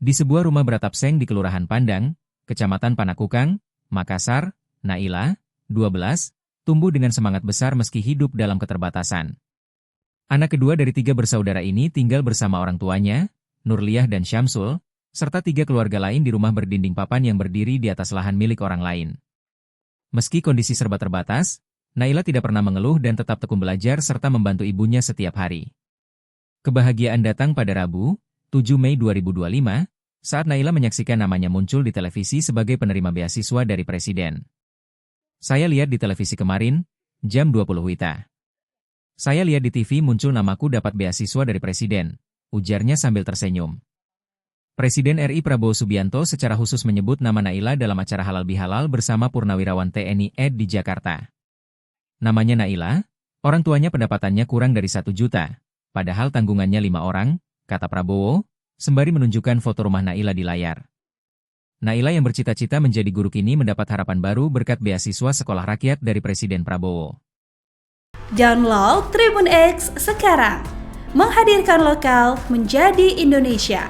Di sebuah rumah beratap seng di Kelurahan Pandang, Kecamatan Panakukang, Makassar, Naila, 12, tumbuh dengan semangat besar meski hidup dalam keterbatasan. Anak kedua dari 3 bersaudara ini tinggal bersama orang tuanya, Nurliah dan Syamsul, serta 3 keluarga lain di rumah berdinding papan yang berdiri di atas lahan milik orang lain. Meski kondisi serba terbatas, Naila tidak pernah mengeluh dan tetap tekun belajar serta membantu ibunya setiap hari. Kebahagiaan datang pada Rabu, 7 Mei 2025, saat Naila menyaksikan namanya muncul di televisi sebagai penerima beasiswa dari Presiden. Saya lihat di televisi kemarin, jam 20 WITA. Saya lihat di TV muncul namaku dapat beasiswa dari Presiden, ujarnya sambil tersenyum. Presiden RI Prabowo Subianto secara khusus menyebut nama Naila dalam acara Halal Bihalal bersama Purnawirawan TNI AD di Jakarta. Namanya Naila, orang tuanya pendapatannya kurang dari 1 juta, padahal tanggungannya 5 orang, kata Prabowo, sembari menunjukkan foto rumah Naila di layar. Naila yang bercita-cita menjadi guru kini mendapat harapan baru berkat beasiswa sekolah rakyat dari Presiden Prabowo. Download Tribun X sekarang, menghadirkan lokal menjadi Indonesia.